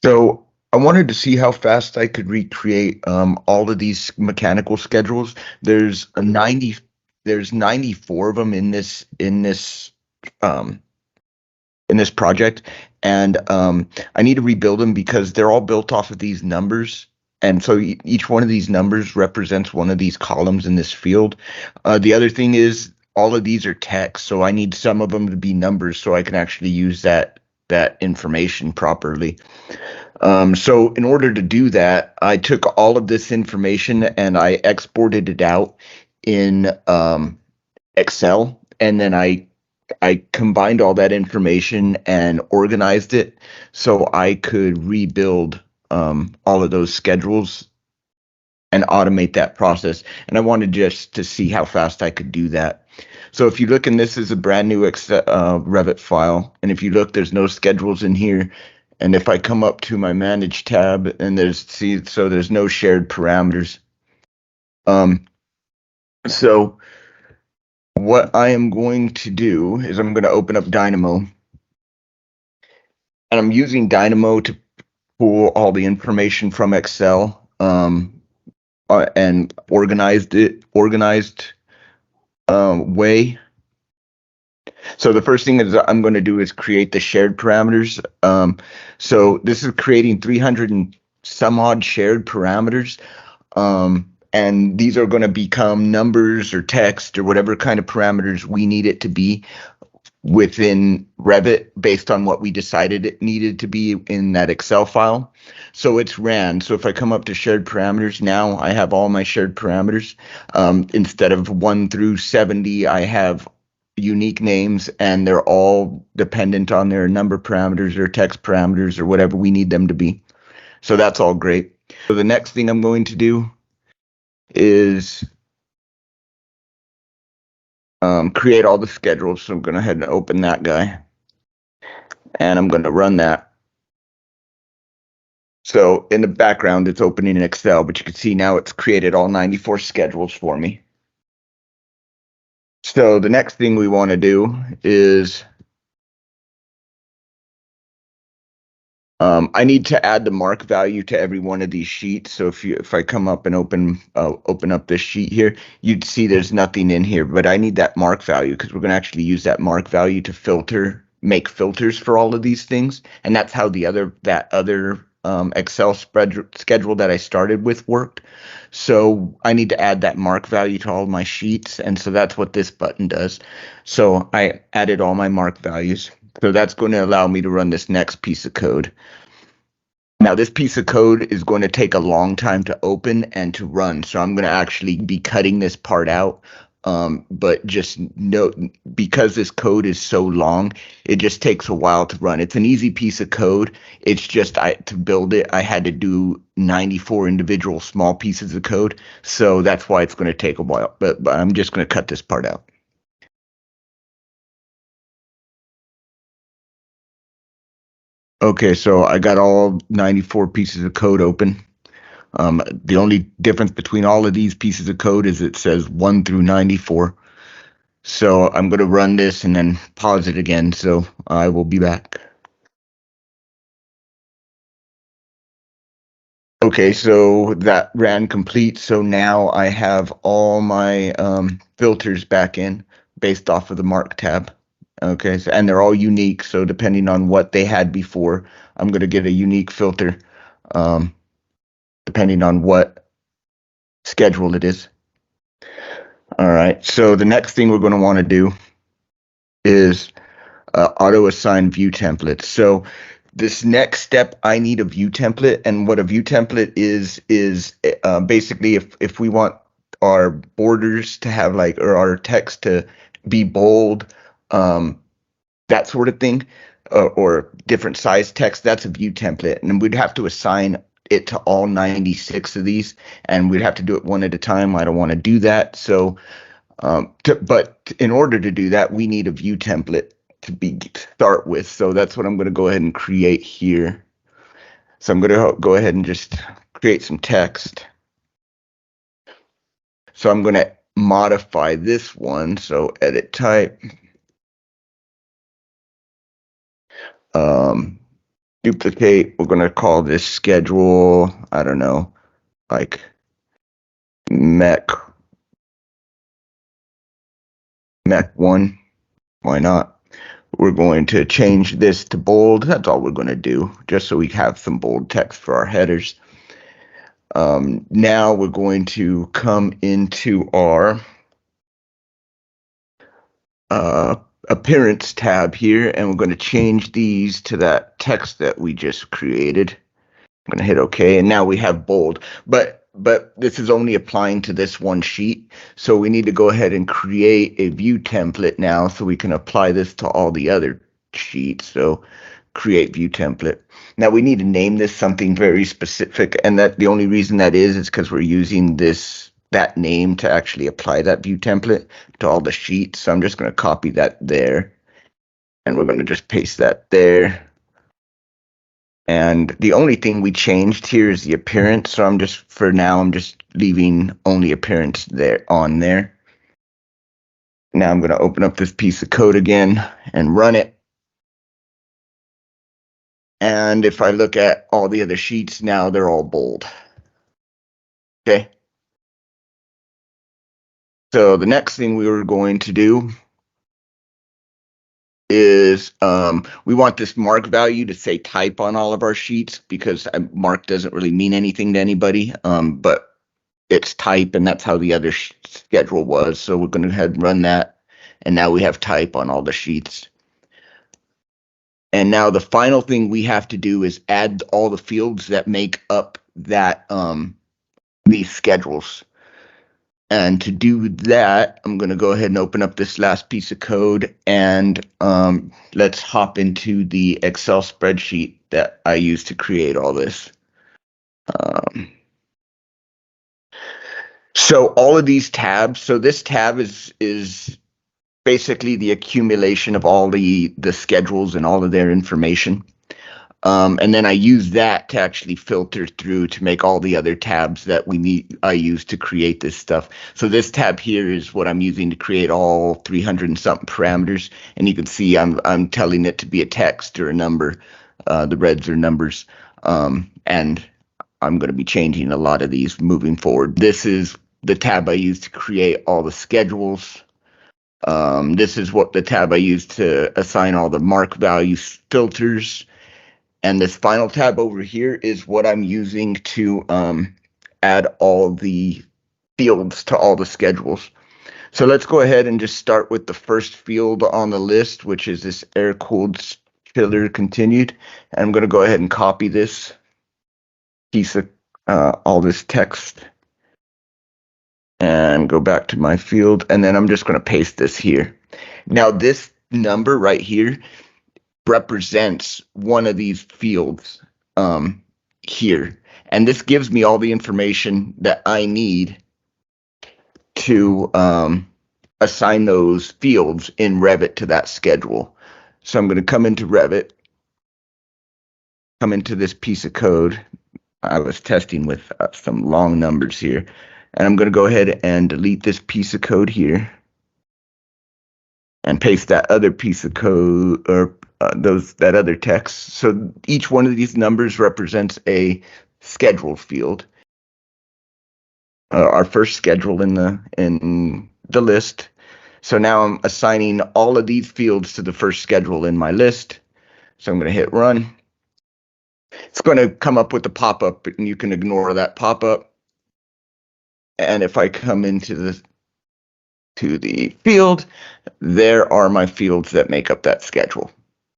So I wanted to see how fast I could recreate all of these mechanical schedules. There's a 90, there's 94 of them um in this project, and I need to rebuild them because they're all built off of these numbers. And so each one of these numbers represents one of these columns in this field. The other thing is all of these are text, so I need some of them to be numbers so I can actually use that information properly. So in order to do that, I took all of this information and I exported it out in Excel, and then I combined all that information and organized it so I could rebuild all of those schedules and automate that process. And I wanted just to see how fast I could do that. So if you look, and this is a brand new Revit file, and if you look, there's no schedules in here. And if I come up to my manage tab, and there's no shared parameters. Um, so what I am going to do is I'm going to open up Dynamo, and I'm using Dynamo to pull all the information from Excel and organized way. So the first thing is I'm going to do is create the shared parameters. So this is creating 300 and some odd shared parameters. And these are going to become numbers or text or whatever kind of parameters we need it to be within Revit based on what we decided it needed to be in that Excel file. So it's ran. So if I come up to shared parameters, now I have all my shared parameters. Instead of 1 through 70, I have unique names, and they're all dependent on their number parameters or text parameters or whatever we need them to be. So that's all great. So the next thing I'm going to do is create all the schedules. So I'm going to head and open that guy, and I'm going to run that. So in the background, it's opening in Excel, but you can see now it's created all 94 schedules for me. So the next thing we want to do is I need to add the mark value to every one of these sheets. So if I come up and open up this sheet here, you'd see there's nothing in here, but I need that mark value because we're going to actually use that mark value to make filters for all of these things, and that's how that other Excel schedule that I started with worked. So I need to add that mark value to all my sheets, and so that's what this button does. So I added all my mark values. So that's going to allow me to run this next piece of code. Now, this piece of code is going to take a long time to open and to run, so I'm going to actually be cutting this part out. But just note, because this code is so long, it just takes a while to run. It's an easy piece of code. It's just to build it, I had to do 94 individual small pieces of code, so that's why it's going to take a while. But I'm just going to cut this part out. Okay, so I got all 94 pieces of code open. The only difference between all of these pieces of code is it says 1 through 94. So I'm going to run this and then pause it again. So I will be back. Okay, so that ran complete. So now I have all my filters back in based off of the Mark tab. Okay, so, and they're all unique. So depending on what they had before, I'm going to get a unique filter depending on what schedule it is. All right, so the next thing we're going to want to do is auto assign view templates. So this next step, I need a view template, and what a view template is basically if we want our borders to have or our text to be bold, that sort of thing, or different size text, that's a view template, and we'd have to assign it to all 96 of these, and we'd have to do it one at a time. I don't want to do that, so but in order to do that, we need a view template to start with. So that's what I'm going to go ahead and create here. So I'm going to go ahead and just create some text. So I'm going to modify this one. So edit type. duplicate. We're going to call this schedule, I don't know, like mech 1. Why not? We're going to change this to bold. That's all we're going to do, just so we have some bold text for our headers. Now we're going to come into our appearance tab here, and we're going to change these to that text that we just created. I'm going to hit OK, and now we have bold. But this is only applying to this one sheet, so we need to go ahead and create a view template now so we can apply this to all the other sheets. So create view template. Now we need to name this something very specific, and that the only reason that is because we're using that name to actually apply that view template to all the sheets. So I'm just going to copy that there, and we're going to just paste that there. And the only thing we changed here is the appearance. So for now, I'm just leaving only appearance on there. Now I'm going to open up this piece of code again and run it. And if I look at all the other sheets now, they're all bold. Okay. So the next thing we were going to do is we want this mark value to say type on all of our sheets, because mark doesn't really mean anything to anybody, but it's type, and that's how the other schedule was. So we're going to go ahead and run that, and now we have type on all the sheets. And now the final thing we have to do is add all the fields that make up that these schedules. And to do that, I'm going to go ahead and open up this last piece of code, and let's hop into the Excel spreadsheet that I used to create all this. So all of these tabs, so this tab is basically the accumulation of all the schedules and all of their information. And then I use that to actually filter through to make all the other tabs that I use to create this stuff. So this tab here is what I'm using to create all 300 and something parameters. And you can see I'm telling it to be a text or a number. The reds are numbers. And I'm going to be changing a lot of these moving forward. This is the tab I use to create all the schedules. This is the tab I use to assign all the mark value filters. And this final tab over here is what I'm using to add all the fields to all the schedules. So let's go ahead and just start with the first field on the list, which is this air-cooled chiller continued. And I'm going to go ahead and copy this piece of all this text and go back to my field. And then I'm just going to paste this here. Now this number right here represents one of these fields here, and this gives me all the information that I need to assign those fields in Revit to that schedule. So I'm going to come into Revit, come into this piece of code. I was testing with some long numbers here, and I'm going to go ahead and delete this piece of code here and paste that other piece of code, or that other text. So each one of these numbers represents a schedule field. Our first schedule in the list. So now I'm assigning all of these fields to the first schedule in my list. So I'm going to hit run. It's going to come up with the pop-up, and you can ignore that pop-up. And if I come into the field, there are my fields that make up that schedule.